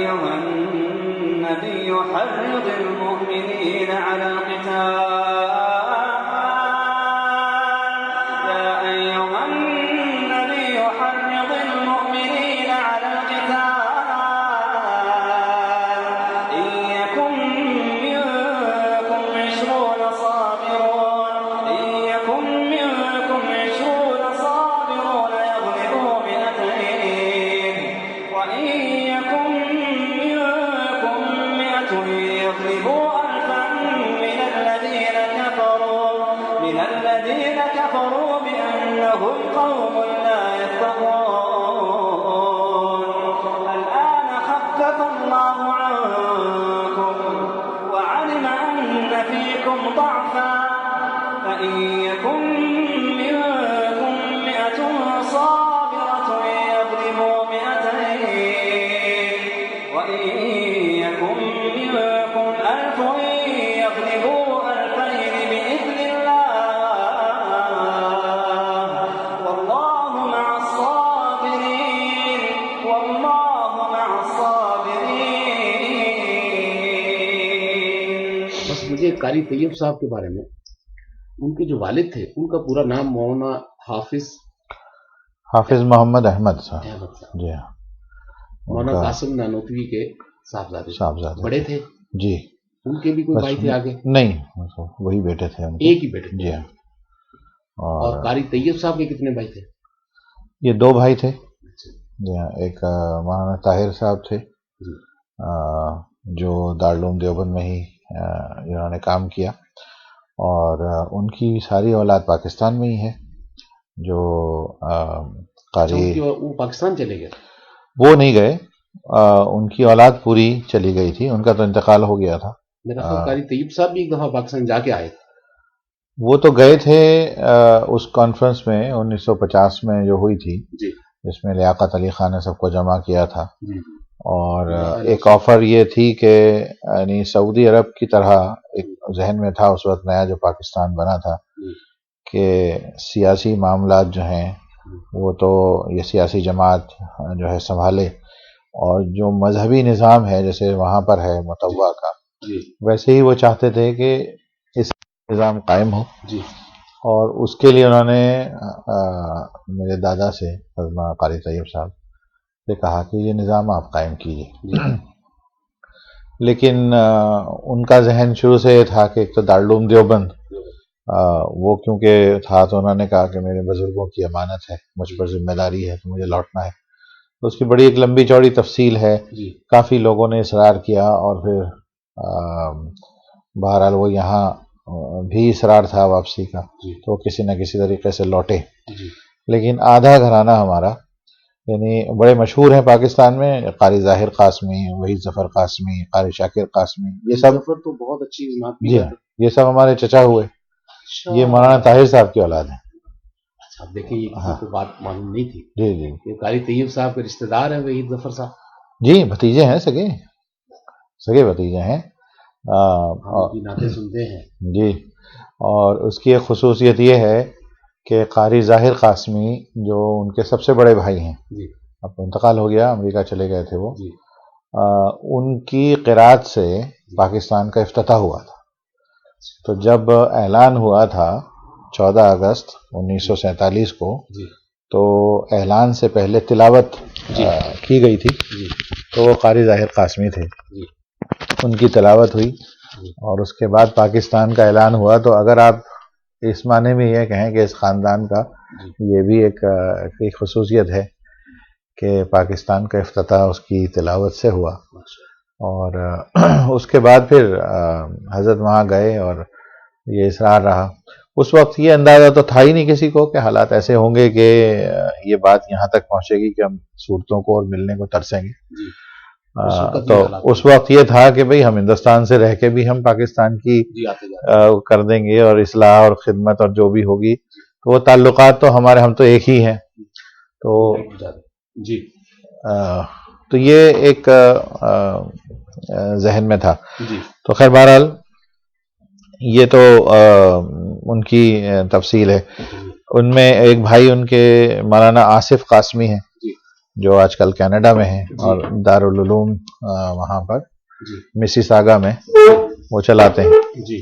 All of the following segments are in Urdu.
أيها النبي حرض المؤمنين على القتال الذين كفروا بأنهم قوم لا يفقهون الآن خفف الله عنكم وعلم أن فيكم ضعفا فإن يكن منكم 100 صابرة يغلبوا 200 وإن يكن منكم 1000 يغلبوا 2000 بإذن الله والله مع الصابرين والله مع الصابرين. بس مجھے قاری طیب صاحب کے بارے میں، ان کے جو والد تھے ان کا پورا نام مولانا حافظ محمد احمد صاحب. جی ہاں، مولانا قاسم نانوتوی کے صاحبزادے بڑے تھے. جی. ان کے بھی کوئی بھائی تھے آگے؟ نہیں، وہی بیٹے تھے. ایک ہی بیٹے. جی ہاں. اور قاری طیب صاحب کے کتنے بھائی تھے؟ یہ 2 بھائی تھے. جی ہاں، ایک مولانا طاہر صاحب تھے جو دارالعلوم دیوبند میں ہی انہوں نے کام کیا، اور ان کی ساری اولاد پاکستان میں ہی ہے. جو قاری وہ پاکستان چلے گئے؟ وہ نہیں گئے، ان کی اولاد پوری چلی گئی تھی، ان کا تو انتقال ہو گیا تھا. میرا خیال قاری طیب صاحب بھی ایک دفعہ پاکستان جا کے آئے تھے. وہ تو گئے تھے اس کانفرنس میں 1950 میں جو ہوئی تھی، جس میں لیاقت علی خان نے سب کو جمع کیا تھا. اور ایک آفر یہ تھی کہ یعنی سعودی عرب کی طرح ایک ذہن میں تھا اس وقت نیا جو پاکستان بنا تھا کہ سیاسی معاملات جو ہیں وہ تو یہ سیاسی جماعت جو ہے سنبھالے، اور جو مذہبی نظام ہے جیسے وہاں پر ہے متوع کا، ویسے ہی وہ چاہتے تھے کہ اس نظام قائم ہو. اور اس کے لیے انہوں نے میرے دادا سے حضرت قاری طیب صاحب سے کہا کہ یہ نظام آپ قائم کیجیے. لیکن ان کا ذہن شروع سے یہ تھا کہ ایک تو دارالعلوم دیوبند وہ کیونکہ تھا، تو انہوں نے کہا کہ میرے بزرگوں کی امانت ہے، مجھ پر ذمہ داری ہے، تو مجھے لوٹنا ہے. تو اس کی بڑی ایک لمبی چوڑی تفصیل ہے. کافی لوگوں نے اصرار کیا، اور پھر بہرحال وہ یہاں بھی اصرار تھا واپسی کا، تو کسی نہ کسی طریقے سے لوٹے. لیکن آدھا گھرانہ ہمارا یعنی بڑے مشہور ہیں پاکستان میں، قاری ظاہر قاسمی، وحید ظفر قاسمی، قاری شاکر قاسمی، یہ سب تو بہت اچھی جی یہ سب ہمارے چچا ہوئے. یہ مولانا طاہر صاحب کی اولاد ہیں. اچھا، دیکھیں یہ تو بات معلوم نہیں تھی. جی جی. یہ قاری طیب صاحب کے رشتہ دار ہیں وحید ظفر صاحب؟ جی، بھتیجے ہیں، سگے بھتیجے ہیں. نعتیں سنتے ہیں. جی. اور اس کی ایک خصوصیت یہ ہے کہ قاری ظاہر قاسمی جو ان کے سب سے بڑے بھائی ہیں، اب انتقال ہو گیا، امریکہ چلے گئے تھے وہ، ان کی قرات سے پاکستان کا افتتاح ہوا تھا. تو جب اعلان ہوا تھا 14 اگست 1947 کو، تو اعلان سے پہلے تلاوت کی گئی تھی، تو وہ قاری ظاہر قاسمی تھے، ان کی تلاوت ہوئی. اور اس کے بعد پاکستان کا اعلان ہوا. تو اگر آپ اس معنی میں یہ کہیں کہ اس خاندان کا یہ بھی ایک خصوصیت ہے کہ پاکستان کا افتتاح اس کی تلاوت سے ہوا. اور اس کے بعد پھر حضرت وہاں گئے اور یہ اصرار رہا. اس وقت یہ اندازہ تو تھا ہی نہیں کسی کو کہ حالات ایسے ہوں گے کہ یہ بات یہاں تک پہنچے گی کہ ہم صورتوں کو اور ملنے کو ترسیں گے. تو اس وقت یہ تھا کہ بھئی ہم ہندوستان سے رہ کے بھی ہم پاکستان کی کر دیں گے، اور اصلاح اور خدمت اور جو بھی ہوگی، تو وہ تعلقات تو ہمارے ہم تو ایک ہی ہیں. تو یہ ایک ذہن میں تھا. تو خیر بہرحال یہ تو ان کی تفصیل ہے. ان میں ایک بھائی ان کے مولانا آصف قاسمی ہیں، جو آج کل کینیڈا میں ہیں اور دارالعلوم وہاں پر مسیساگا میں وہ چلاتے ہیں. جی.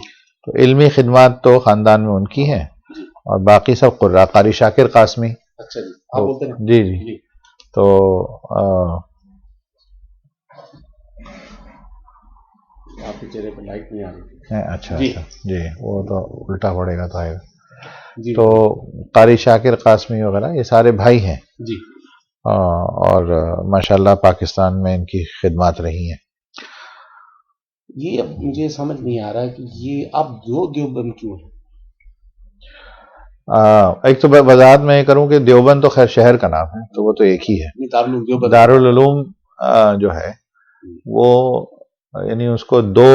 تو علمی خدمات تو خاندان میں ان کی ہیں اور باقی سب قرا. قاری شاکر قاسمی. اچھا جی. آپ بولتے ہیں. جی جی. تو آپ کے چہرے پہ لائٹ نہیں آ رہی. اچھا جی وہ تو الٹا پڑے گا تو آئے گا. جی. تو قاری شاکر قاسمی وغیرہ یہ سارے بھائی ہیں جی. اور ماشاءاللہ پاکستان میں ان کی خدمات رہی ہیں. یہ اب مجھے سمجھ نہیں آ رہا کہ یہ اب دیوبند کیوں ہے؟ ایک تو وضاحت میں یہ کروں کہ دیوبند تو خیر شہر کا نام ہے تو وہ تو ایک ہی ہے. دارالعلوم جو ہے وہ یعنی اس کو دو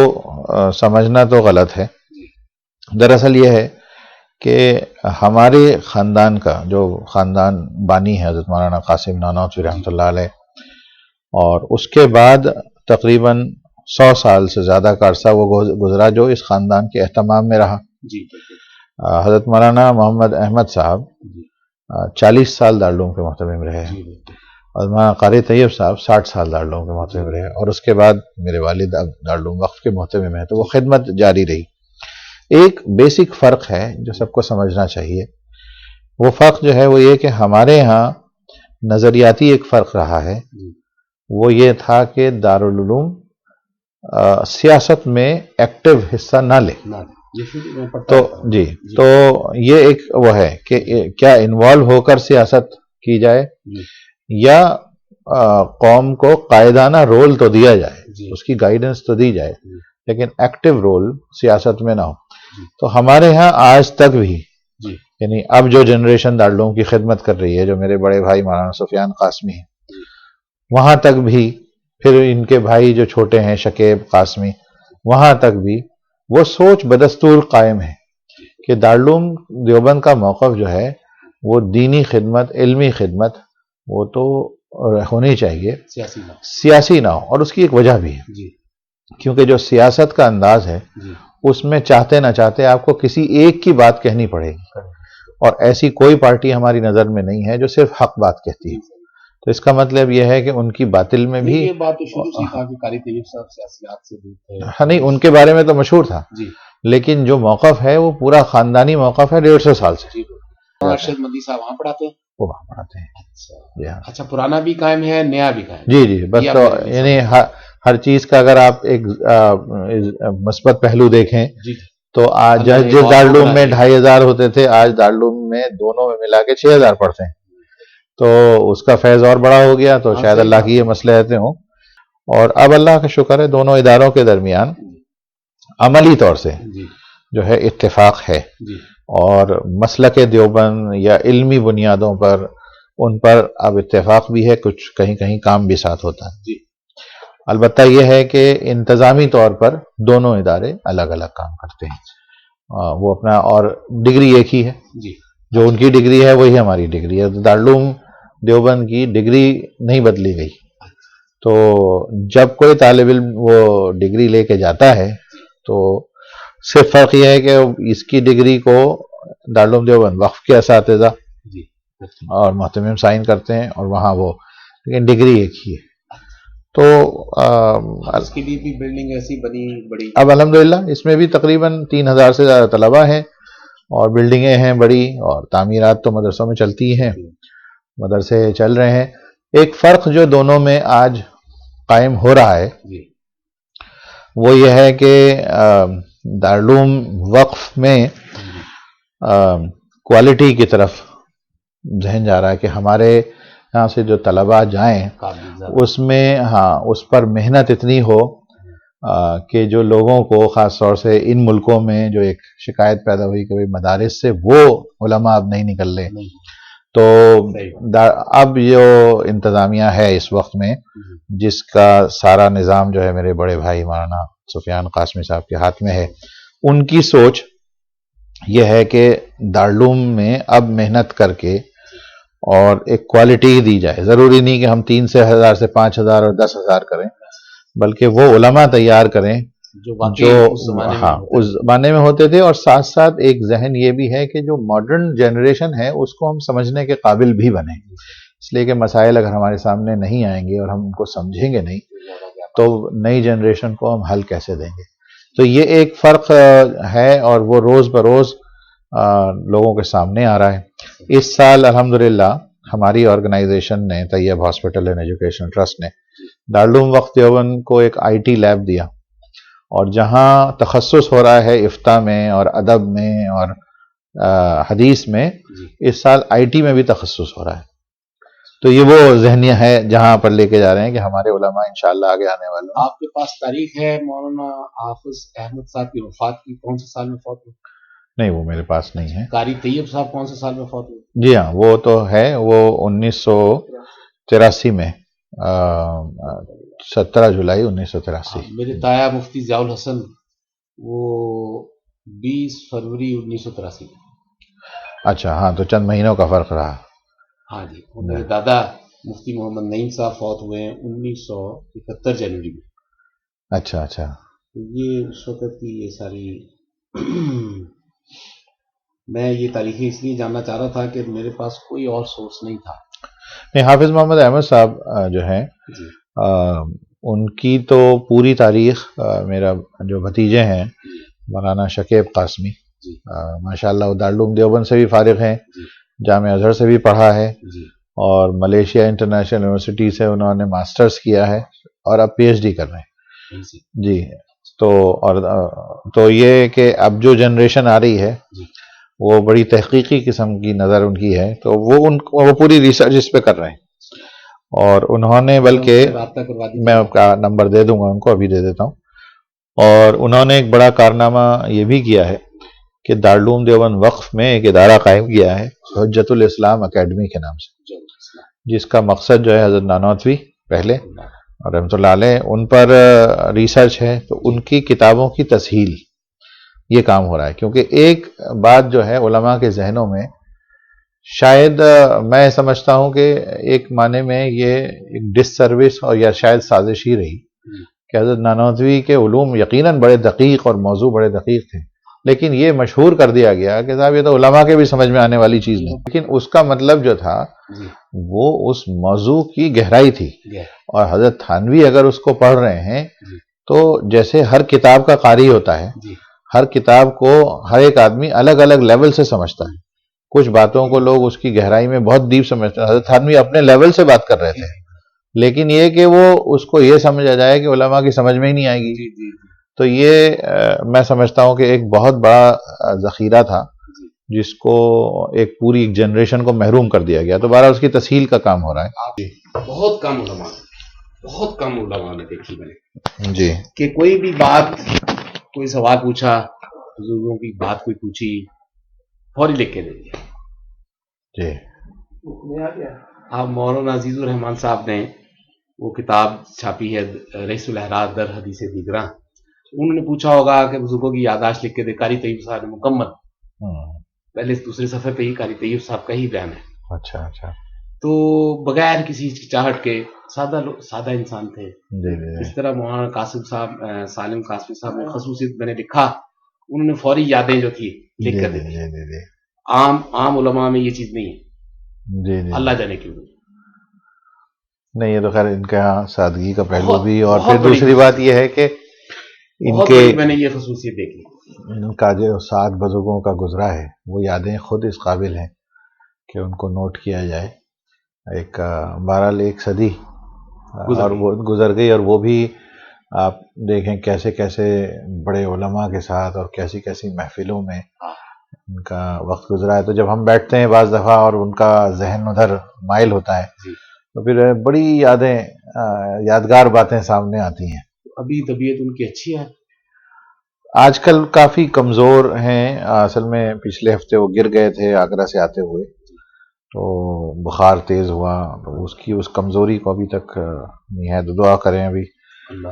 سمجھنا تو غلط ہے. دراصل یہ ہے کہ ہمارے خاندان کا جو خاندان بانی ہے حضرت مولانا قاسم نانوتوی رحمۃ اللہ علیہ، اور اس کے بعد تقریباً 100 سال سے زیادہ کا عرصہ وہ گزرا جو اس خاندان کے اہتمام میں رہا. حضرت مولانا محمد احمد صاحب 40 سال دارالعلوم کے محتمم رہے ہیں اور مولانا قاری طیب صاحب 60 سال دارالعلوم کے محتمم رہے اور اس کے بعد میرے والد اب دارالعلوم وقف کے محتمم ہیں تو وہ خدمت جاری رہی. ایک بیسک فرق ہے جو سب کو سمجھنا چاہیے. وہ فرق جو ہے وہ یہ کہ ہمارے ہاں نظریاتی ایک فرق رہا ہے. وہ یہ تھا کہ دارالعلوم سیاست میں ایکٹیو حصہ نہ لے. تو جی تو یہ ایک وہ ہے کہ کیا انوالو ہو کر سیاست کی جائے یا قوم کو قائدانہ رول تو دیا جائے، اس کی گائیڈنس تو دی جائے لیکن ایکٹیو رول سیاست میں نہ ہو. تو ہمارے ہاں آج تک بھی یعنی اب جو جنریشن دارالعلوم کی خدمت کر رہی ہے جو میرے بڑے بھائی مولانا سفیان قاسمی ہیں، وہاں تک بھی پھر ان کے بھائی جو چھوٹے ہیں شکیب قاسمی، وہاں تک بھی وہ سوچ بدستور قائم ہے کہ دارالعلوم دیوبند کا موقف جو ہے وہ دینی خدمت، علمی خدمت وہ تو ہونی چاہیے، سیاسی نہ ہو. اور اس کی ایک وجہ بھی ہے کیونکہ جو سیاست کا انداز ہے اس میں چاہتے نہ چاہتے آپ کو کسی ایک کی بات کہنی پڑے گی اور ایسی کوئی پارٹی ہماری نظر میں نہیں ہے جو صرف حق بات کہتی ہے. تو اس کا مطلب یہ ہے کہ ان کی باطل میں بھی یہ بات شروع سے تھا کہ قاری طیب صاحب سیاست سے دور تھے. ہاں نہیں، ان کے بارے میں تو مشہور تھا لیکن جو موقف ہے وہ پورا خاندانی موقف ہے 150 سال سے. ارشد مدی صاحب وہاں پڑھاتے ہیں؟ وہ وہاں پڑھاتے ہیں. اچھا، پرانا بھی قائم ہے، نیا بھی قائم؟ جی جی. بس تو یعنی ہر چیز کا اگر آپ ایک مثبت پہلو دیکھیں تو آج جس دارالعلوم میں 2500 ہوتے تھے آج دارالعلوم میں دونوں میں ملا کے 6000 پڑھتے ہیں. تو اس کا فیض اور بڑا ہو گیا تو شاید اللہ کی یہ مصلحتیں ہوں. اور اب اللہ کا شکر ہے دونوں اداروں کے درمیان عملی طور سے جو ہے اتفاق ہے اور مسلک دیوبند یا علمی بنیادوں پر ان پر اب اتفاق بھی ہے، کچھ کہیں کہیں کام بھی ساتھ ہوتا ہے. البتہ یہ ہے کہ انتظامی طور پر دونوں ادارے الگ الگ کام کرتے ہیں. وہ اپنا اور ڈگری ایک ہی ہے، جو ان کی ڈگری ہے وہی ہماری ڈگری ہے. دارالعلوم دیوبند کی ڈگری نہیں بدلی گئی. تو جب کوئی طالب علم وہ ڈگری لے کے جاتا ہے تو صرف فرق یہ ہے کہ اس کی ڈگری کو دارالعلوم دیوبند وقف کے اساتذہ اور محتمم سائن کرتے ہیں اور وہاں وہ، لیکن ڈگری ایک ہی ہے. تو اس کے لیے بھی بلڈنگ ایسی بنی بڑی اب الحمدللہ اس میں بھی تقریباً 3000 سے زیادہ طلبہ ہیں اور بلڈنگیں ہیں بڑی اور تعمیرات تو مدرسوں میں چلتی ہیں، مدرسے چل رہے ہیں. ایک فرق جو دونوں میں آج قائم ہو رہا ہے وہ یہ ہے کہ دارالعلوم وقف میں کوالٹی کی طرف ذہن جا رہا ہے کہ ہمارے یہاں سے جو طلباء جائیں اس میں اس پر محنت اتنی ہو کہ جو لوگوں کو خاص طور سے ان ملکوں میں جو ایک شکایت پیدا ہوئی کہ مدارس سے وہ علماء اب نہیں نکل رہے. تو اب جو انتظامیہ ہے اس وقت میں جس کا سارا نظام جو ہے میرے بڑے بھائی مولانا سفیان قاسمی صاحب کے ہاتھ میں ہے، ان کی سوچ یہ ہے کہ دارالعلوم میں اب محنت کر کے اور ایک کوالٹی دی جائے. ضروری نہیں کہ ہم 3000 سے 5000 اور 10000 کریں، بلکہ وہ علماء تیار کریں جو اس زمانے میں ہوتے تھے. اور ساتھ ساتھ ایک ذہن یہ بھی ہے کہ جو ماڈرن جنریشن ہے اس کو ہم سمجھنے کے قابل بھی بنیں. اس لیے کہ مسائل اگر ہمارے سامنے نہیں آئیں گے اور ہم ان کو سمجھیں گے نہیں تو نئی جنریشن کو ہم حل کیسے دیں گے. تو یہ ایک فرق ہے اور وہ روز بروز لوگوں کے سامنے آ رہا ہے. اس سال الحمدللہ ہماری آرگنائزیشن نے طیب ہاسپٹل اینڈ ایجوکیشن ٹرسٹ نے دارالعلوم وقت دیوبند کو ایک IT لیب دیا, اور جہاں تخصص ہو رہا ہے افتاء میں اور ادب میں اور حدیث میں, اس سال IT میں بھی تخصص ہو رہا ہے. تو یہ وہ ذہنیہ ہے جہاں پر لے کے جا رہے ہیں کہ ہمارے علماء انشاءاللہ آگے آنے والے ہیں. آپ کے پاس تاریخ ہے مولانا حافظ احمد صاحب کی وفات کی؟ کون سے سال میں فوت ہوئے؟ نہیں, وہ میرے پاس نہیں ہے. قاری طیب صاحب کون سے سال میں فوت ہوئے؟ جی ہاں, وہ تو ہے, وہ 1983 میں 17 جولائی 1983. میرے تایا مفتی ضیاء الحسن وہ 20 فروری 1983 میں. اچھا, ہاں, تو چند مہینوں کا فرق رہا. ہاں جی. میرے دادا مفتی محمد نعیم صاحب فوت ہوئے ہیں 1971 جنوری میں. اچھا اچھا. یہ اس وقت کی یہ ساری میں یہ تاریخیں اس لیے جاننا چاہ رہا تھا کہ میرے پاس کوئی اور سورس نہیں تھا. نہیں, حافظ محمد احمد صاحب جو ہیں ان کی تو پوری تاریخ میرا جو بھتیجے ہیں مولانا شکیب قاسمی, ماشاءاللہ وہ دارالعلوم دیوبند سے بھی فارغ ہیں, جامعہ ازہر سے بھی پڑھا ہے, اور ملیشیا انٹرنیشنل یونیورسٹی سے انہوں نے ماسٹرز کیا ہے اور اب PhD کر رہے ہیں. جی, تو یہ کہ اب جو جنریشن آ رہی ہے وہ بڑی تحقیقی قسم کی نظر ان کی ہے, تو وہ پوری ریسرچ اس پہ کر رہے ہیں. اور انہوں نے بلکہ میں آپ کا نمبر دے دوں گا ان کو, ابھی دے دیتا ہوں. اور انہوں نے ایک بڑا کارنامہ یہ بھی کیا ہے کہ دارالعلوم دیوبند وقف میں ایک ادارہ قائم کیا ہے حجت الاسلام اکیڈمی کے نام سے, جس کا مقصد جو ہے حضرت نانوتوی پہلے اور رحمۃ اللہ علیہ ان پر ریسرچ ہے, تو ان کی کتابوں کی تسہیل یہ کام ہو رہا ہے. کیونکہ ایک بات جو ہے علماء کے ذہنوں میں شاید میں سمجھتا ہوں کہ ایک معنی میں یہ ایک ڈس سروس اور یا شاید سازش ہی رہی کہ حضرت نانوتوی کے علوم یقیناً بڑے دقیق اور موضوع بڑے دقیق تھے, لیکن یہ مشہور کر دیا گیا کہ صاحب یہ تو علماء کے بھی سمجھ میں آنے والی چیز نہیں. لیکن اس کا مطلب جو تھا وہ اس موضوع کی گہرائی تھی, اور حضرت تھانوی اگر اس کو پڑھ رہے ہیں تو جیسے ہر کتاب کا قاری ہوتا ہے, ہر کتاب کو ہر ایک آدمی الگ الگ لیول سے سمجھتا ہے. کچھ باتوں کو لوگ اس کی گہرائی میں بہت ڈیپ سمجھتے ہیں. حضرت تھانوی اپنے لیول سے بات کر رہے تھے, لیکن یہ کہ وہ اس کو یہ سمجھا جائے کہ علماء کی سمجھ میں ہی نہیں آئے گی. تو یہ میں سمجھتا ہوں کہ ایک بہت بڑا ذخیرہ تھا جس کو ایک پوری ایک جنریشن کو محروم کر دیا گیا. تو بہرحال اس کی تسہیل کا کام ہو رہا ہے. بہت کم علماء نے دیکھی میں نے جی, کہ کوئی بھی بات, کوئی سوال پوچھا, بزرگوں کی بات کوئی پوچھی, فوری لکھ کے دے دیا. جی, آپ مولانا عزیز الرحمان صاحب نے وہ کتاب چھاپی ہے رئیس الاحرار در حدیث دیگراں, انہوں نے پوچھا ہوگا کہ بزرگوں کی یادداشت لکھ کے دے. قاری طیب صاحب نے مکمل پہلے دوسرے صفحے پہ ہی قاری طیب صاحب کا ہی بیان ہے. اچھا اچھا. تو بغیر کسی چاہٹ کے سادہ انسان تھے. اس طرح مولانا قاسم صاحب, سالم قاسمی صاحب نے خصوصیت میں نے لکھا, انہوں نے فوری یادیں جو تھی لکھ کر دی. عام علماء میں یہ چیز نہیں ہے. اللہ جانے کیوں نہیں. یہ تو خیر ان کے یہاں سادگی کا پہلو بھی, اور پھر دوسری بات یہ ہے کہ ان کے میں نے یہ خصوصیت دیکھی, ان کا جو 7 بزرگوں کا گزرا ہے وہ یادیں خود اس قابل ہیں کہ ان کو نوٹ کیا جائے. ایک بہرحال ایک صدی اور وہ گزر گئی, اور وہ بھی آپ دیکھیں کیسے کیسے بڑے علماء کے ساتھ اور کیسی کیسی محفلوں میں ان کا وقت گزرا ہے. تو جب ہم بیٹھتے ہیں بعض دفعہ اور ان کا ذہن ادھر مائل ہوتا ہے تو پھر بڑی یادیں, یادگار باتیں سامنے آتی ہیں. ابھی طبیعت ان کی اچھی ہے؟ آج کل کافی کمزور ہیں. اصل میں پچھلے ہفتے وہ گر گئے تھے آگرہ سے آتے ہوئے, تو بخار تیز ہوا, تو اس کمزوری کو ابھی تک نہیں ہے. تو دعا کریں ابھی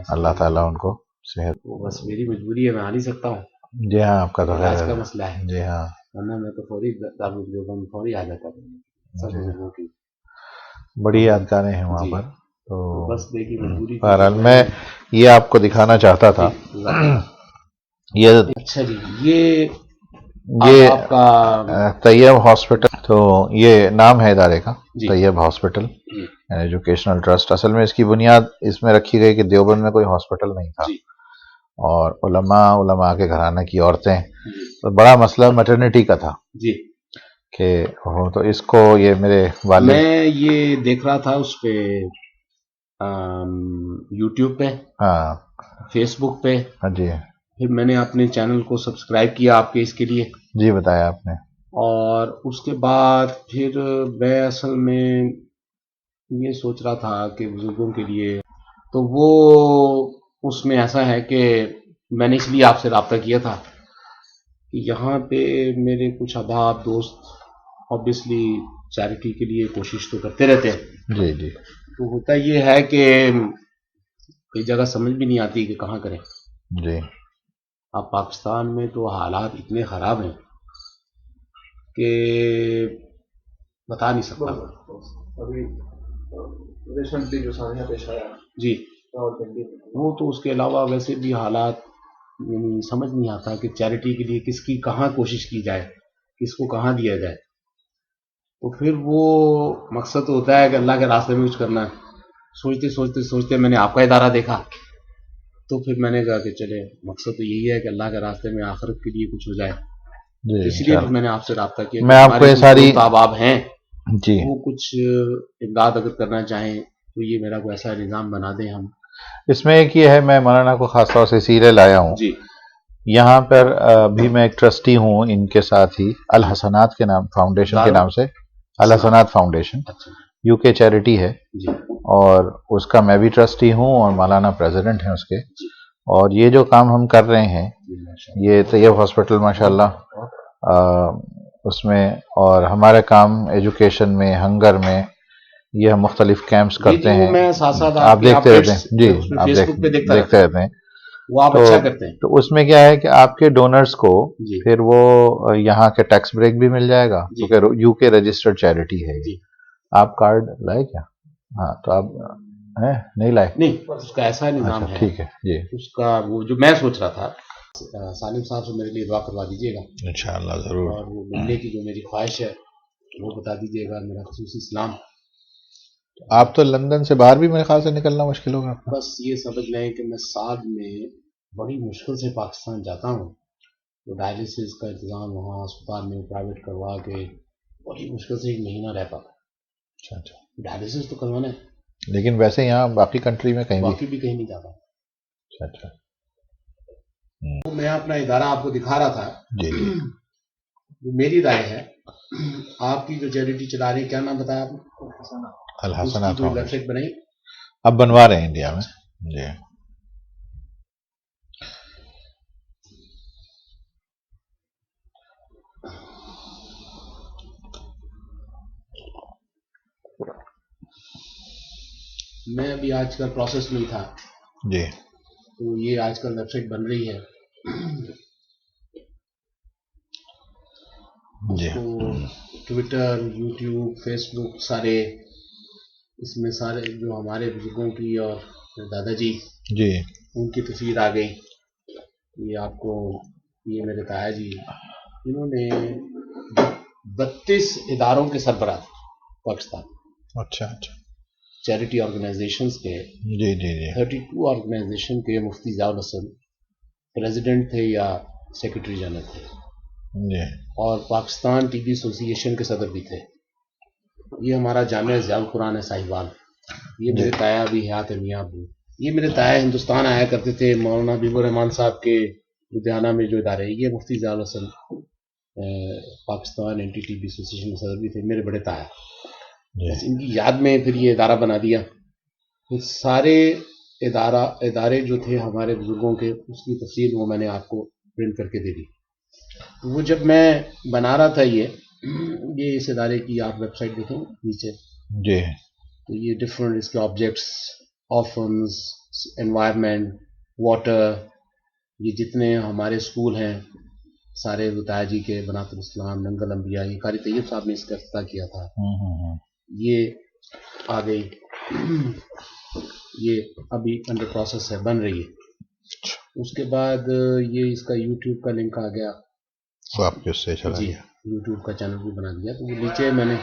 اللہ تعالیٰ ان کو صحت. بس میری مجبوری ہے, میں آ نہیں سکتا ہوں. جی ہاں, آپ کا تو آج کا مسئلہ ہے. جی ہاں, ورنہ میں تو فوری آ جاتا ہوں. بڑی یادگاریں ہیں وہاں پر. تو بس دیکھیے مجبوری. بہرحال میں یہ آپ کو دکھانا چاہتا تھا. یہ اچھا جی, یہ یہ آپ کا طیب ہاسپٹل، تو یہ نام ہے ادارے کا، جی طیب ہاسپٹل جی ایجوکیشنل ٹرسٹ. اصل میں اس کی بنیاد اس میں رکھی گئی کہ دیوبند میں کوئی ہاسپٹل نہیں تھا، جی اور علماء کے گھرانے کی عورتیں، جی تو بڑا مسئلہ میٹرنٹی کا تھا جی کہ تو اس کو یہ میرے والد. میں یہ دیکھ رہا تھا اس پہ یوٹیوب پہ، ہاں فیس بک پہ، ہاں جی پھر میں نے اپنے چینل کو سبسکرائب کیا آپ کے اس کے لیے، جی بتایا آپ نے. اور اس کے بعد پھر میں اصل میں یہ سوچ رہا تھا کہ بزرگوں کے لیے، تو وہ اس میں ایسا ہے کہ میں نے اس لیے آپ سے رابطہ کیا تھا کہ یہاں پہ میرے کچھ احباب دوست آبویسلی چیریٹی کے لیے کوشش تو کرتے رہتے ہیں، جی جی تو ہوتا یہ ہے کہ کئی جگہ سمجھ بھی نہیں آتی کہ کہاں کریں. جی اب پاکستان میں تو حالات اتنے خراب ہیں کہ بتا نہیں سکتا. ابھی ریسنٹلی جو سانحہ پیش آیا جی، وہ تو اس کے علاوہ ویسے بھی حالات یعنی سمجھ نہیں آتا کہ چیریٹی کے لیے کس کی کہاں کوشش کی جائے، کس کو کہاں دیا جائے. تو پھر وہ مقصد ہوتا ہے کہ اللہ کے راستے میں کچھ کرنا ہے. سوچتے میں نے آپ کا ادارہ دیکھا، تو پھر میں نے کہا کہ چلے مقصد تو یہی ہے کہ اللہ کے راستے میں آخرت کے لیے کچھ ہو جائے. جی اس لیے پھر میں نے آپ سے رابطہ کیا. میں آپ کو یہ ساری احباب ہیں جی وہ کچھ امداد اگر کرنا چاہیں تو یہ میرا کوئی ایسا نظام بنا دیں ہم. اس میں ایک یہ ہے، میں مولانا کو خاص طور سے اسی لیے لایا ہوں. جی یہاں پر بھی میں ایک ٹرسٹی ہوں ان کے ساتھ ہی، الحسنات کے نام فاؤنڈیشن کے نام سے، الحسنات فاؤنڈیشن اچھا یو کے چیریٹی ہے، جی اور اس کا میں بھی ٹرسٹی ہوں اور مولانا پریزیڈنٹ ہیں اس کے. جی اور یہ جو کام ہم کر رہے ہیں، جی ماشاء اللہ. یہ طیب ہاسپٹل ماشاءاللہ اس میں، اور ہمارے کام ایجوکیشن میں، ہنگر میں، یہ ہم مختلف کیمپس کرتے جی، وہ ہیں. میں ساتھ ساتھ آپ کی دیکھتے رہتے updates ہیں جی، اس میں آپ فیس بک پہ دیکھتا دیکھتے رہتے ہیں. وہ آپ تو اچھا کرتے ہیں. تو اس میں کیا ہے کہ آپ کے ڈونرز کو جی پھر وہ یہاں کے ٹیکس بریک بھی مل جائے گا، جی کیونکہ یو کے رجسٹرڈ چیریٹی ہے یہ. جی آپ کارڈ لائے کیا؟ ہاں تو آپ نہیں لائے؟ نہیں، اس کا ایسا نظام اچھا ہے، ٹھیک ہے جی، اس کا وہ جو میں سوچ رہا تھا، سالم صاحب سے میرے لیے دعا کروا دیجیے گا، انشاءاللہ ضرور. اور وہ ملنے کی جو میری خواہش ہے وہ بتا دیجیے گا، میرا خصوصی سلام. آپ تو لندن سے باہر بھی میرے خیال سے نکلنا مشکل ہوگا آپ کا. بس یہ سمجھ لیں کہ میں سال میں بڑی مشکل سے پاکستان جاتا ہوں، تو ڈائلسس کا انتظام وہاں اسپتال میں پرائیویٹ کروا کے بڑی مشکل سے ایک مہینہ رہ پاتا. اچھا اچھا. ڈائلسس تو کروانا ہے، لیکن ویسے یہاں باقی کنٹری میں کہیں بھی؟ باقی بھی کہیں نہیں جاتا. اچھا اچھا میں اپنا ادارہ آپ کو دکھا رہا تھا، جی جی. میری رائے ہے آپ کی جو چیریٹی چلا رہی ہیں، کیا نام بتایا آپ نے؟ الحسنات اس کی کوئی ویب فاؤنڈیشن سائٹ بنائی؟ اب بنوا رہے ہیں انڈیا میں جی. میں ابھی آج کل پروسیس میں تھا، جی تو یہ آج کل ویب سائٹ بن رہی ہے. اس جی کو ٹویٹر، یوٹیوب، فیس بک، سارے اس میں سارے جو ہمارے بزرگوں کی اور دادا جی جی ان کی تصویر آ گئی. یہ آپ کو، یہ میرے تایا جی، انہوں نے 32 اداروں کے سربراہ پاکستان، اچھا اچھا چیریٹی آرگنائزیشنز کے جی جی جی 32 آرگنائزیشن کے مفتی ضیاء الحسن پریزیڈنٹ تھے یا سیکرٹری جنرل تھے، جی اور پاکستان ٹی بی ایسوسی ایشن کے صدر بھی تھے. یہ ہمارا جامعہ ضیاء القرآن ہے صاحبان، یہ میرے تایا بھی حیات میاں ابو. یہ میرے تایا ہندوستان آیا کرتے تھے، مولانا حبیب الرحمان صاحب کے لدھیانہ میں جو ادارے، یہ مفتی ضیاء الحسن پاکستان اینٹی ٹی بی ایسوسی ایشن کے صدر بھی تھے، میرے بڑے تایا. بس ان کی یاد میں پھر یہ ادارہ بنا دیا. پھر سارے ادارے جو تھے ہمارے بزرگوں کے، اس کی تفصیل وہ میں نے آپ کو پرنٹ کر کے دے دی. وہ جب میں بنا رہا تھا یہ اس ادارے کی آپ ویب سائٹ دیکھیں نیچے، جی تو یہ ڈفرنٹ اس کے آبجیکٹس، آرفنز، انوائرمنٹ، واٹر، یہ جتنے ہمارے اسکول ہیں سارے تایا جی کے، بنات الاسلام، ننگل انبیاء، یہ قاری طیب صاحب نے اس کا افتتاح کیا تھا. یہ آ گئی، یہ ابھی انڈر پروسیس ہے، بن رہی ہے. اس کے بعد یہ اس کا یوٹیوب کا لنک آ گیا. وہ آپ کے اس سے چلا جی گیا. یوٹیوب کا چینل بھی بنا دیا. تو وہ نیچے میں نے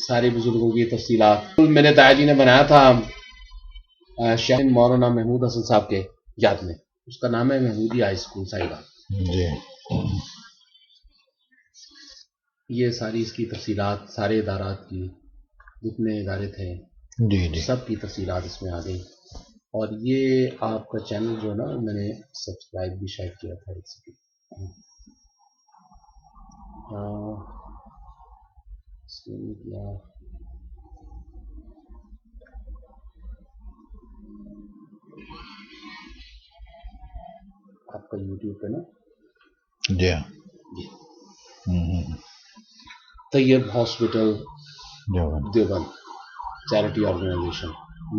سارے بزرگوں کی تفصیلات میں نے تایا جی نے بنایا تھا شاہ مولانا محمود حسن صاحب کے یاد میں. اس کا نام ہے محمودی ہائی اسکول صاحبہ. جی یہ ساری اس کی تفصیلات سارے ادارات کی جتنے ادارے تھے جی جی سب کی تفصیلات اس میں آ گئی. اور یہ آپ کا چینل جو ہے نا میں نے سبسکرائب بھی شاید کیا تھا اس کی. آپ کا یوٹیوب پہ نا جی ہاں جی طیب ہاسپٹل دیوبند چیریٹی آرگنائزیشن.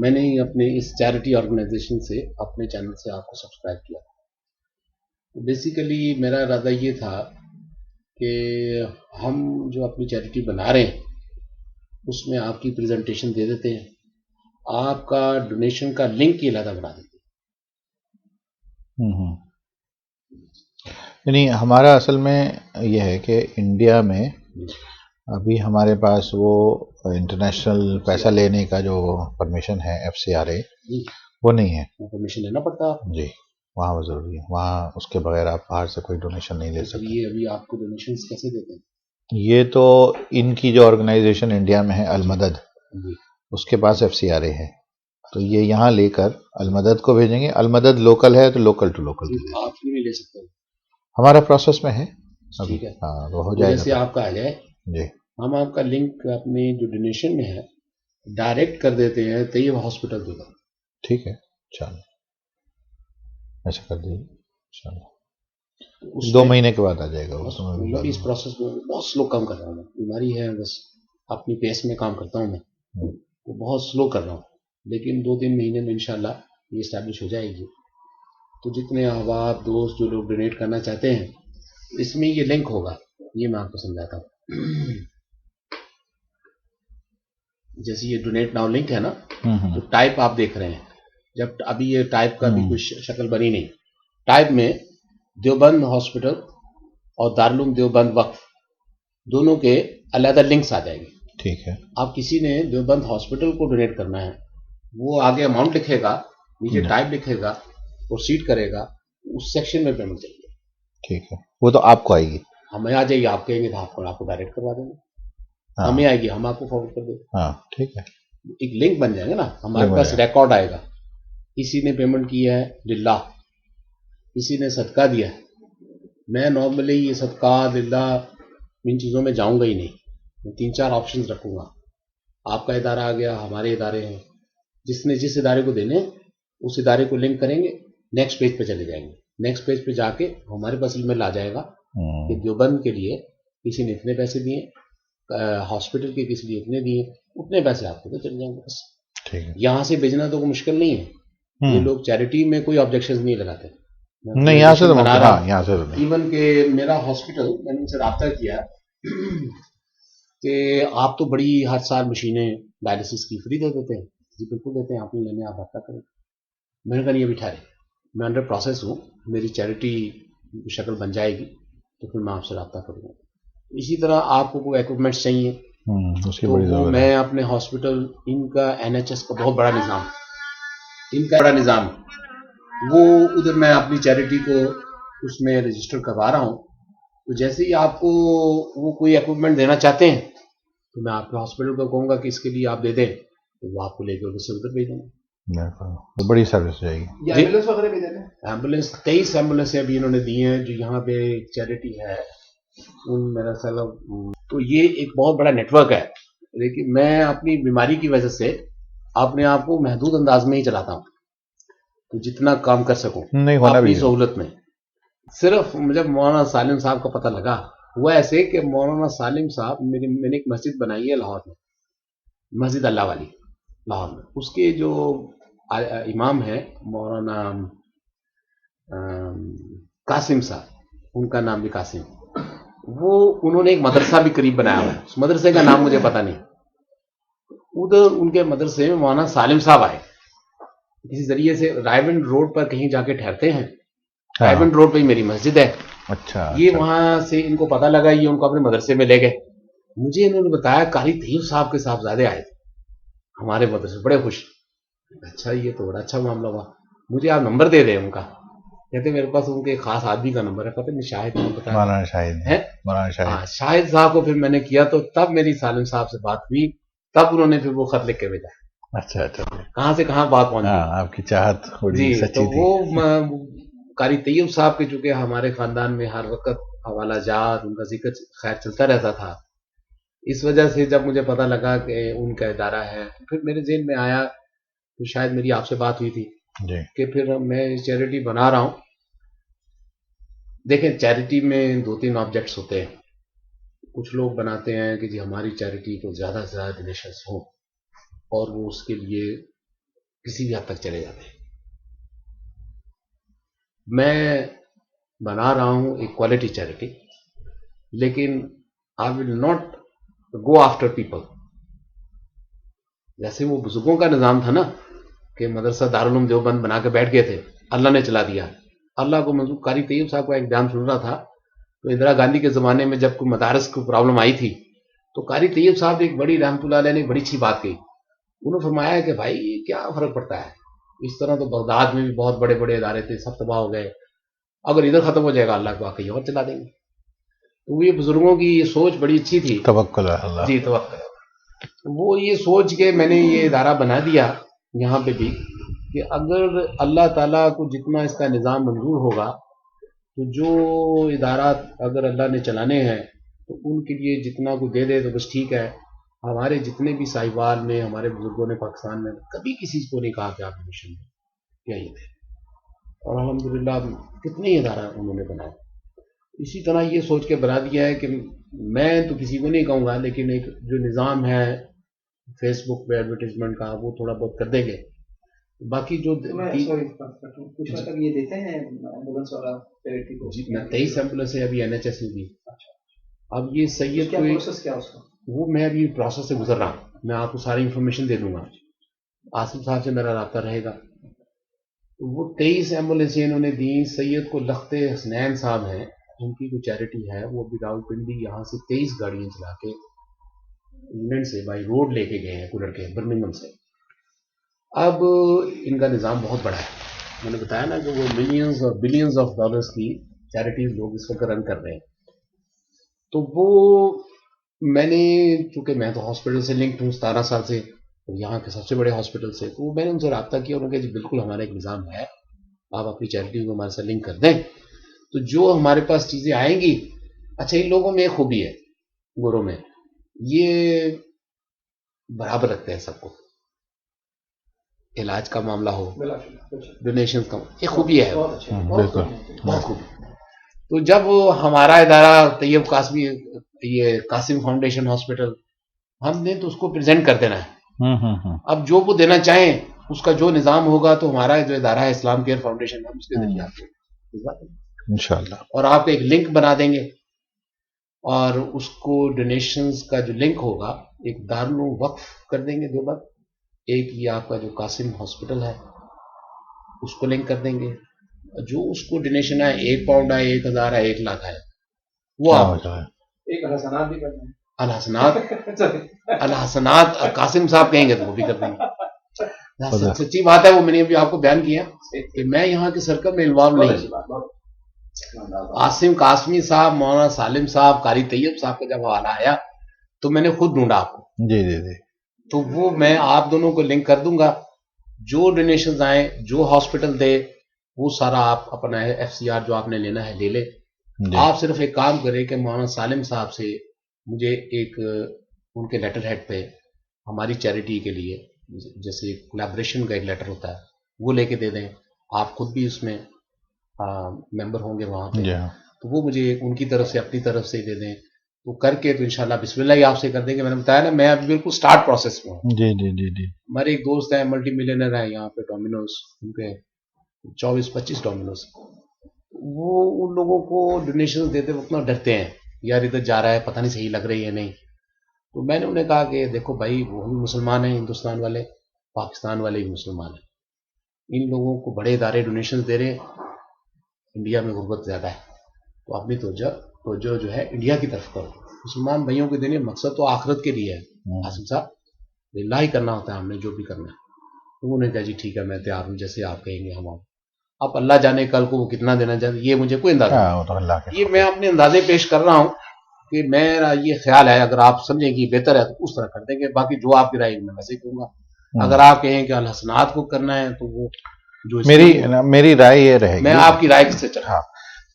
میں نے اپنے اس چیریٹی آرگنائزیشن سے اپنے چینل سے آپ کو سبسکرائب کیا. بیسیکلی میرا ارادہ یہ تھا کہ ہم جو اپنی چیریٹی بنا رہے ہیں اس میں آپ کی پریزنٹیشن دے دیتے ہیں, آپ کا ڈونیشن کا لنک ہی علیحدہ بنا دیتے ہیں. یعنی ہمارا اصل میں یہ ہے کہ انڈیا میں ابھی ہمارے پاس وہ انٹرنیشنل پیسہ لینے کا جو پرمیشن ہے FCRA وہ نہیں ہے. پرمیشن لینا پڑتا جی وہاں وہ ضروری ہے. وہاں اس کے بغیر آپ باہر سے کوئی ڈونیشن نہیں لے سکتے. یہ ابھی آپ کو ڈونیشنز کیسے دیتے ہیں؟ یہ تو ان کی جو آرگنائزیشن انڈیا میں ہے المدد, اس کے پاس FCRA ہے, تو یہ یہاں لے کر المدد کو بھیجیں گے. المدد لوکل ہے تو لوکل ٹو لوکل. آپ کیوں نہیں لے سکتے؟ ہمارا پروسیس میں ہے ابھی. ٹھیک ہے, ہاں وہ ہو جائے جیسے گا. آپ کا آ جائے جی ہم آپ کا لنک اپنی جو ڈونیشن میں ہے ڈائریکٹ کر دیتے ہیں طیب ہاسپٹل کے بعد. ٹھیک ہے چلو ایسا کر دیجیے انشاءاللہ. 2 مہینے کے بعد آ جائے گا. اس پروسیس میں بہت سلو کام کر رہا ہوں میں. بیماری ہے بس اپنی پیس میں کام کرتا ہوں میں, وہ بہت سلو کر رہا ہوں, لیکن 2-3 مہینے میں انشاءاللہ یہ اسٹیبلش ہو جائے گی. تو جتنے احباب دوست جو لوگ ڈونیٹ کرنا چاہتے ہیں اس میں یہ لنک ہوگا, یہ میں آپ کو سمجھاتا ہوں. جیسے یہ ڈونیٹ ناؤ لنک ہے نا, تو ٹائپ آپ دیکھ رہے ہیں, جب ابھی یہ ٹائپ کا بھی کوئی شکل بنی نہیں. ٹائپ میں دیوبند ہاسپٹل اور دارالعلوم دیوبند وقف دونوں کے علیحدہ لنکس آ جائیں گے. ٹھیک ہے. آپ کسی نے دیوبند ہاسپٹل کو ڈونیٹ کرنا ہے, وہ آگے اماؤنٹ لکھے گا, نیچے ٹائپ لکھے گا, پروسیڈ کرے گا, اس سیکشن میں پیمنٹ چاہیے. ٹھیک ہے, وہ تو آپ کو آئے گی. ہمیں آ جائے گی, آپ کہیں گے تو آپ کو ڈائریکٹ کروا دیں گے. ہمیں آئے گی, ہم آپ کو فارورڈ کر دیں گے. ہاں ٹھیک ہے. ایک لنک بن جائے گا نا, ہمارے پاس ریکارڈ آئے گا. کسی نے پیمنٹ کی ہے للہ, کسی نے صدقہ دیا ہے. میں نارملی یہ صدقہ للہ ان چیزوں میں جاؤں گا ہی نہیں. میں 3-4 آپشنز رکھوں گا. آپ کا ادارہ آ گیا, ہمارے ادارے ہیں, جس نے جس ادارے کو دینے اس ادارے کو لنک کریں گے, نیکسٹ پیج پہ چلے جائیں گے. نیکسٹ پیج پہ جا کے ہمارے پاس ای میل آ جائے گا کہ دیوبند کے لیے کسی نے اتنے پیسے دیے, ہاسپٹل کے کسی لیے اتنے دیے, اتنے پیسے آپ کو تو چل جائیں گے. بس یہاں سے بھیجنا تو کوئی مشکل نہیں ہے. یہ لوگ چیریٹی میں کوئی آبجیکشن نہیں لگاتے. نہیں یہاں سے بنا رہا ایون کہ میرا ہاسپٹل میں نے ان سے رابطہ کیا کہ آپ تو بڑی ہر سال مشینیں ڈائلسس کی فری دے دیتے ہیں. جی بالکل دیتے ہیں, آپ نے لینے آپ رابطہ کریں. میں نے کہا یہ بھی ٹھہرے, میں انڈر پروسیس ہوں, میری چیریٹی شکل بن جائے گی تو پھر میں آپ سے رابطہ کروں گا. اسی طرح آپ کو کوئی ایکوپمنٹس چاہیے تو وہ میں اپنے ہاسپٹل ان کا NHS کا بہت بڑا نظام, ان کا بڑا نظام وہ ادھر میں اپنی چیریٹی کو اس میں رجسٹر کروا رہا ہوں. تو جیسے ہی آپ کو وہ کوئی ایکوپمنٹ دینا چاہتے ہیں تو میں آپ کے ہاسپٹل کو کہوں گا کہ اس کے لیے آپ دے دیں, تو وہ آپ کو لے کے ادھر بھیج دیں گے. بڑی سروس جائے گی. ایمبولینس وغیرہ بھی دیتے ہیں. ایمبولینس 23 ایمبولینسیں ابھی انہوں نے دی ہیں جو یہاں پہ چیریٹی ہے ان میرا خیال. تو یہ ایک بہت بڑا نیٹ ورک ہے, لیکن میں اپنی بیماری کی وجہ سے اپنے آپ کو محدود انداز میں ہی چلاتا ہوں, تو جتنا کام کر سکوں اپنی سہولت میں. صرف مجھے مولانا سالم صاحب کا پتہ لگا ہوا ایسے کہ مولانا سالم صاحب میں نے ایک مسجد بنائی ہے لاہور میں, مسجد اللہ والی لاہور میں. اس کے جو امام ہیں مولانا قاسم صاحب, ان کا نام بھی قاسم, وہ انہوں نے ایک مدرسہ بھی قریب بنایا ہوا ہے. اس مدرسے کا نام مجھے پتہ نہیں. ادھر ان کے مدرسے میں مولانا سالم صاحب آئے, کسی ذریعے سے رائے گنج روڈ پر کہیں جا کے ٹھہرتے ہیں, ڈائمنڈ روڈ پہ ہی میری مسجد ہے. اچھا. یہ وہاں سے ان کو پتا لگا, یہ ان کو اپنے مدرسے میں لے گئے. مجھے انہوں نے بتایا قاری طیب صاحب کے صاحبزادے آئے تھے ہمارے مدرسے, بڑے خوش. اچھا یہ تو بڑا اچھا معاملہ ہوا, مجھے آپ نمبر دے دیں ان کا. کہتے میرے پاس ان کے ایک خاص آدمی کا نمبر ہے, پتہ نہیں شاہد مولانا شاہد ہے, مولانا شاہد. شاہد صاحب کو پھر میں نے کیا تو تب میری سالم صاحب سے بات ہوئی, تب انہوں نے پھر وہ خط لکھ کے بھیجا. اچھا اچھا, کہاں سے کہاں بات پہنچی. آپ کی چاہت بڑی سچی تھی. وہ قاری طیب صاحب کے چونکہ ہمارے خاندان میں ہر وقت حوالہ جات ان کا ذکر خیر چلتا رہتا تھا, اس وجہ سے جب مجھے پتہ لگا کہ ان کا ادارہ ہے پھر میرے ذہن میں آیا, تو شاید میری آپ سے بات ہوئی تھی کہ پھر میں چیریٹی بنا رہا ہوں. دیکھیں چیریٹی میں 2-3 آبجیکٹس ہوتے ہیں. کچھ لوگ بناتے ہیں کہ جی ہماری چیریٹی کو زیادہ سے زیادہ ڈونیشنز ہوں, اور وہ اس کے لیے کسی بھی حد تک چلے جاتے ہیں. میں بنا رہا ہوں ایک کوالٹی چیریٹی, لیکن I will not go after people. جیسے وہ بزرگوں کا نظام تھا نا کہ مدرسہ دارالعلوم دیوبند بنا کے بیٹھ گئے تھے, اللہ نے چلا دیا. اللہ کو منظور. قاری طیب صاحب کا ایک بیان سن رہا تھا, تو اندرا گاندھی کے زمانے میں جب کوئی مدارس کو پرابلم آئی تھی تو قاری طیب صاحب ایک بڑی رحمۃ اللہ علیہ نے ایک بڑی اچھی بات کہی. انہوں نے فرمایا کہ بھائی یہ کیا فرق پڑتا ہے, اس طرح تو بغداد میں بھی بہت بڑے بڑے ادارے تھے, سب تباہ ہو گئے. اگر ادھر ختم ہو جائے گا اللہ کو کہیں اور چلا دیں گے. تو یہ بزرگوں کی یہ سوچ بڑی اچھی تھی. توکل اللہ. جی توکل. وہ یہ سوچ کے میں نے یہ ادارہ بنا دیا یہاں پہ بھی کہ اگر اللہ تعالیٰ کو جتنا اس کا نظام منظور ہوگا تو جو ادارات اگر اللہ نے چلانے ہیں تو ان کے لیے جتنا کوئی دے دے تو بس ٹھیک ہے. ہمارے جتنے بھی ساہیوال میں ہمارے بزرگوں نے پاکستان میں کبھی کسی کو نہیں کہا کہ آپ مشن دیں, یہی تھے. اور الحمدللہ کتنے ادارہ انہوں نے بنائے. اسی طرح یہ سوچ کے بنا دیا ہے کہ میں تو کسی کو نہیں کہوں گا, لیکن ایک جو نظام ہے فیس بک پہ ایڈورٹیزمنٹ کا وہ تھوڑا بہت کر دیں گے. باقی جو یہ دیتے ہیں ایمبولینس والا جی 23 ایمبولینس ہے ابھی NHS میں بھی. اب یہ سید کیا پروسیس کیا اس کا, وہ میں ابھی پروسیس سے گزر رہا ہوں, میں آپ کو ساری انفارمیشن دے دوں گا. آصف صاحب سے میرا رابطہ رہے گا. وہ 23 ایمبولینس انہوں نے دی. سید کو لخت حسنین صاحب ہیں, ان کی جو چیریٹی ہے وہ بھی راولپنڈی یہاں سے 23 گاڑیاں چلا کے انگلینڈ سے بائی روڈ لے کے گئے ہیں کولر کے برمنگھم سے. اب ان کا نظام بہت بڑا ہے. میں نے بتایا نا کہ وہ ملینز اور بلینز آف ڈالرز کی چیریٹیز لوگ اس وقت رن کر رہے ہیں. تو وہ میں نے چونکہ میں تو ہاسپٹل سے لنکڈ ہوں 17 سال سے, یہاں کے سب سے بڑے ہاسپٹل سے, تو میں نے ان سے رابطہ کیا. انہوں نے کہا جی بالکل ہمارا ایک نظام ہے, آپ اپنی چیریٹی کو ہمارے ساتھ لنک کر دیں تو جو ہمارے پاس چیزیں آئیں گی. اچھا ان لوگوں میں ایک خوبی ہے گوروں میں, یہ برابر رکھتے ہیں سب کو. علاج کا معاملہ ہو, ڈونیشن کا, ایک خوبی ہے بہت خوبی. تو جب ہمارا ادارہ طیب قاسمی یہ قاسم فاؤنڈیشن ہاسپٹل ہم نے تو اس کو پریزنٹ کر دینا ہے. اب جو وہ دینا چاہیں اس کا جو نظام ہوگا تو ہمارا جو ادارہ ہے اسلام کیئر فاؤنڈیشن ہم اس کے ذریعے آپ کو انشاءاللہ, اور آپ کو ایک لنک بنا دیں گے, اور اس کو ڈونیشنز کا جو لنک ہوگا ایک دارالعلوم وقف کر دیں گے دیوبند, ایک یہ آپ کا جو قاسم ہاسپٹل ہے اس کو لنک کر دیں گے. جو اس کو ڈونیشن ہے 1 پاؤنڈ ہے, 1000 ہے, 1 لاکھ ہے, وہ آپ ایک الحسنات بھی کرتے ہیں. الحسنات قاسم صاحب کہیں گے تو وہ بھی کر دیں گے. سچی بات ہے, وہ میں نے ابھی آپ کو بیان کیا کہ میں یہاں کے سرکل میں انوالو نہیں. قاسم قاسمی صاحب, مولانا سالم صاحب, قاری طیب صاحب کا جب حوالہ آیا تو میں نے خود ڈھونڈا آپ کو. جی جی جی, تو وہ میں آپ دونوں کو لنک کر دوں گا. جو ڈونیشنز آئیں, جو ہاسپٹل دے, وہ سارا آپ اپنا FCR جو آپ نے لینا ہے لے لے. آپ صرف ایک کام کریں کہ مولانا سالم صاحب سے مجھے ایک ان کے لیٹر ہیڈ پہ ہماری چیریٹی کے لیے جیسے کولیبریشن کا ایک لیٹر ہوتا ہے وہ لے کے دے دیں. آپ خود بھی اس میں ممبر ہوں گے وہاں پہ, تو وہ مجھے ان کی طرف سے اپنی طرف سے دے دیں. تو کر کے تو انشاءاللہ بسم اللہ ہی آپ سے کر دیں گے. میں نے بتایا نا میں ابھی بالکل سٹارٹ پروسیس میں ہوں. جی جی جی جی. ہمارے ایک دوست ہیں ملٹی ملینر ہے یہاں پہ ڈومینوز, ان کے 24-25 ڈومینوز. وہ ان لوگوں کو ڈونیشن دیتے وقت نہ ڈرتے ہیں, یار ادھر جا رہا ہے پتہ نہیں صحیح لگ رہی ہے نہیں. تو میں نے انہیں کہا کہ دیکھو بھائی وہ بھی مسلمان ہیں, ہندوستان والے, پاکستان والے بھی مسلمان ہیں. ان لوگوں کو بڑے ادارے ڈونیشن دے رہے ہیں, انڈیا میں غربت زیادہ ہے، تو اپنی توجہ جو ہے انڈیا کی طرف کرو. مسلمان بھائیوں کے دینے مقصد تو آخرت کے لیے ہے قاسم صاحب، للہ ہی کرنا ہوتا ہے ہم نے جو بھی کرنا ہے. تو انہوں نے کہا جی ٹھیک ہے میں تیار ہوں، جیسے آپ کہیں گے ہم. اب اللہ جانے کل کو وہ کتنا دینا چاہتے یہ مجھے کوئی اندازہ نہیں. یہ میں اپنے اندازے پیش کر رہا ہوں کہ میرا یہ خیال ہے، اگر آپ سمجھیں کہ یہ بہتر ہے تو اس طرح کر دیں گے. باقی جو آپ کی رائے میں ویسے ہی کہوں گا. اگر آپ کہیں کہ الحسنات کو کرنا ہے تو وہ جو میری رائے یہ رہے گی، میں آپ کی رائے سے چلا.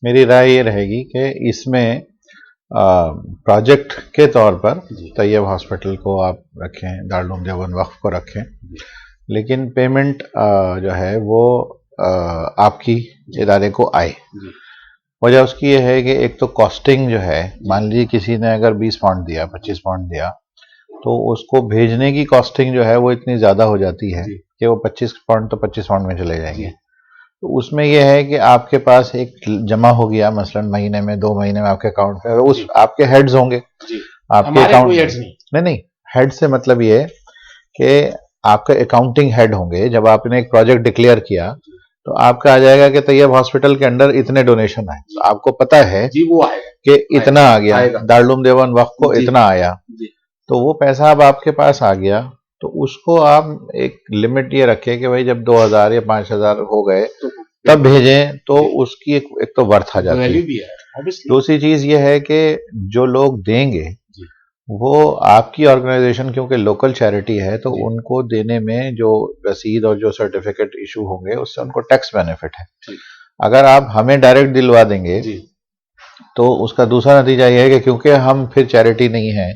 میری رائے یہ رہے گی کہ اس میں پروجیکٹ کے طور پر طیب ہاسپٹل کو آپ رکھیں، دارالعلوم دیوبند وقف کو رکھیں، لیکن پیمنٹ جو ہے وہ آپ کی ادارے کو آئے. وجہ اس کی یہ ہے کہ ایک تو کاسٹنگ جو ہے، مان لیجیے کسی نے اگر 20 پاؤنڈ دیا، 25 پاؤنڈ دیا، تو اس کو بھیجنے کی کاسٹنگ جو ہے وہ اتنی زیادہ ہو جاتی ہے کہ وہ 25 پاؤنڈ تو 25 پاؤنڈ میں چلے جائیں گے. تو اس میں یہ ہے کہ آپ کے پاس ایک جمع ہو گیا مثلا مہینے میں 2 مہینے میں آپ کے اکاؤنٹ پہ، اس آپ کے ہیڈز ہوں گے، آپ کے اکاؤنٹ نہیں ہیڈ سے مطلب یہ ہے کہ آپ کے اکاؤنٹنگ ہیڈ ہوں گے. جب آپ نے ایک پروجیکٹ ڈکلیئر کیا تو آپ کا آ جائے گا کہ طیب ہاسپٹل کے انڈر اتنے ڈونیشن آئے، تو آپ کو پتا ہے کہ اتنا آ گیا، دارالعلوم دیوبند وقف کو اتنا آیا، تو وہ پیسہ اب آپ کے پاس آ گیا. تو اس کو آپ ایک لمٹ یہ رکھے کہ بھائی جب 2000 یا 5000 ہو گئے تب بھیجیں، تو اس کی ایک تو ورتھ آ جاتی ہے. دوسری چیز یہ ہے کہ جو لوگ دیں گے وہ آپ کی آرگنائزیشن کیونکہ لوکل چیریٹی ہے، تو ان کو دینے میں جو رسید اور جو سرٹیفکیٹ ایشو ہوں گے اس سے ان کو ٹیکس بینیفٹ ہے. اگر آپ ہمیں ڈائریکٹ دلوا دیں گے تو اس کا دوسرا نتیجہ یہ ہے کہ کیونکہ ہم پھر چیریٹی نہیں ہے،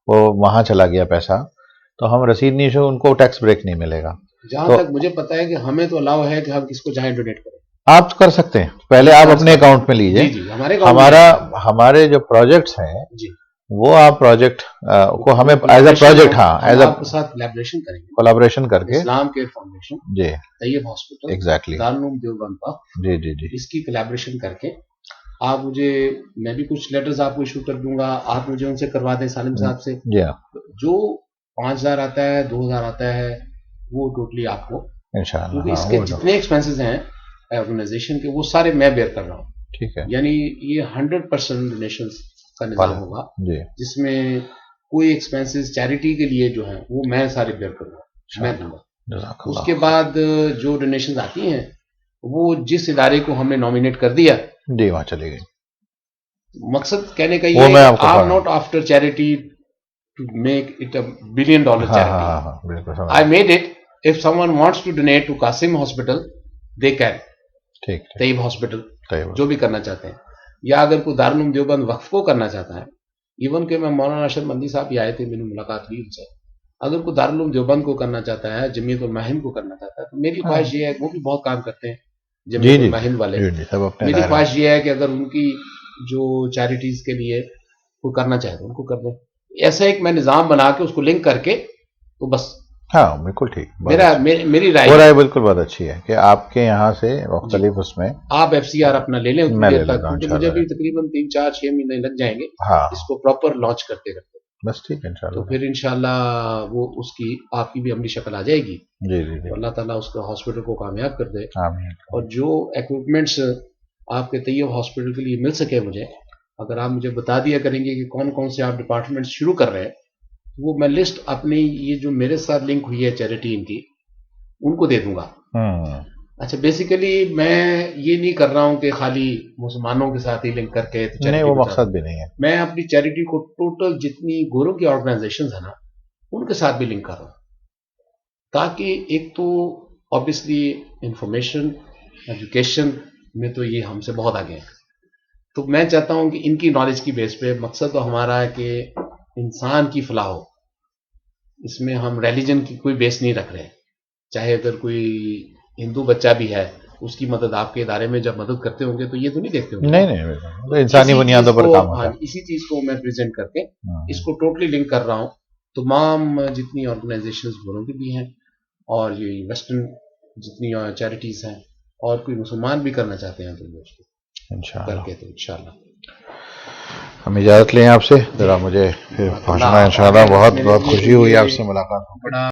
وہ وہاں چلا گیا پیسہ، تو ہم رسید نہیں شو، ان کو ٹیکس بریک نہیں ملے گا. جہاں تک مجھے پتا ہے کہ ہمیں تو الاؤ ہے کہ ہم کس کو چاہیں ڈونیٹ کریں. آپ کر سکتے ہیں، پہلے آپ اپنے اکاؤنٹ میں لیجئے. ہمارے جو پروجیکٹس ہیں وہ آپ پروجیکٹ کو ہمیں as a project as a ساتھ کولیبریشن کریں گے، کولیبریشن کر کے اسلام کیئر فاؤنڈیشن، جی طیب ہاسپٹل، ایگزیکٹلی دارالعلوم دیوبند وقف، جی اس کی کولیبریشن کر کے آپ مجھے، میں بھی کچھ لیٹرز آپ کو ایشو کر دوں گا، آپ مجھے ان سے کروا دیں سالم صاحب سے. جو 5000 آتا ہے 2000 آتا ہے وہ ٹوٹلی آپ کو انشاءاللہ، اس کے جتنے ایکسپینسز ہیں آرگنائزیشن کے وہ سارے میں بیئر کر رہا ہوں. ٹھیک ہے، یعنی یہ 100% ڈونیشنز کا نظام ہوگا جس میں کوئی ایکسپینسز چیریٹی کے لیے جو ہیں وہ میں سارے بیئر کروں گا، میں دوں گا. اس کے بعد جو ڈونیشنز آتی ہیں وہ جس ادارے کو ہم نے نامینیٹ کر دیا جی وہاں چلے گئی. مقصد کہنے کا یہ ہے کہ I am not after charity to make it $1 billion charity. I made it. If someone wants to donate to Qasim Hospital, they can. Tayyab hospital جو بھی کرنا چاہتے ہیں، یا اگر کوئی دارالعلوم دیوبند وقف کو کرنا چاہتا ہے، ایون کہ میں مولانا ارشد مندی صاحب بھی آئے تھے، میری ملاقات ہوئی ان سے. اگر کوئی دارالعلوم دیوبند کو کرنا چاہتا ہے، جمیعت المہند کو کرنا چاہتا ہے، تو میری خواہش یہ ہے، وہ بھی بہت کام کرتے ہیں جمیعت المہند والے، میری خواہش یہ ہے کہ اگر ان کی جو چیریٹیز کے لیے کوئی کرنا چاہے تو ان کو کر دیں. ایسا ایک میں نظام بنا کے اس کو لنک کر کے تو بس. ہاں بالکل ٹھیک، میری رائے، وہ رائے بالکل بہت اچھی ہے کہ آپ کے یہاں سے مختلف اس میں آپ FCR اپنا لے لیں، مجھے بھی تقریباً 3-4-6 مہینے لگ جائیں گے اس کو پراپر لانچ کرتے کرتے. بس ٹھیک ہے انشاءاللہ. تو پھر انشاءاللہ وہ اس کی آپ کی بھی عملی شکل آ جائے گی. جی اللہ تعالیٰ اس کا ہاسپٹل کو کامیاب کر دے. آمین. اور جو ایکوپمنٹس آپ کے طیب ہاسپٹل کے لیے مل سکے مجھے، اگر آپ مجھے بتا دیا کریں گے کہ کون کون سے آپ ڈپارٹمنٹ شروع کر رہے ہیں، وہ میں لسٹ اپنی یہ جو میرے ساتھ لنک ہوئی ہے چیریٹی ان کی ان کو دے دوں گا. اچھا بیسیکلی میں یہ نہیں کر رہا ہوں کہ خالی مسلمانوں کے ساتھ ہی لنک کر کے، نہیں وہ مقصد بھی نہیں ہے. میں اپنی چیریٹی کو ٹوٹل جتنی گوروں کی آرگنائزیشنز ہیں نا ان کے ساتھ بھی لنک کر رہا ہوں، تاکہ ایک تو آبویسلی انفارمیشن ایجوکیشن میں تو یہ ہم سے بہت آگے ہیں. تو میں چاہتا ہوں کہ ان کی نالج کی بیس پہ، مقصد تو ہمارا ہے کہ انسان کی فلاح ہو. اس میں ہم ریلیجن کی کوئی بیس نہیں رکھ رہے. چاہے اگر کوئی ہندو بچہ بھی ہے اس کی مدد آپ کے ادارے میں جب مدد کرتے ہوں گے تو یہ تو نہیں دیکھتے ہوں گے. نہیں انسانی بنیادوں پر کام ہوتا ہے. اسی چیز کو میں پریزنٹ کر کے اس کو ٹوٹلی لنک کر رہا ہوں. تمام جتنی آرگنائزیشنز گوروں کی بھی ہیں اور یہ ویسٹرن جتنی چیریٹیز ہیں اور کوئی مسلمان بھی کرنا چاہتے ہیں تو اس کو کر کے تو انشاءاللہ. ہم اجازت لیں آپ سے، ذرا مجھے پہنچنا ہے انشاءاللہ. بہت بہت خوشی ہوئی آپ سے ملاقات.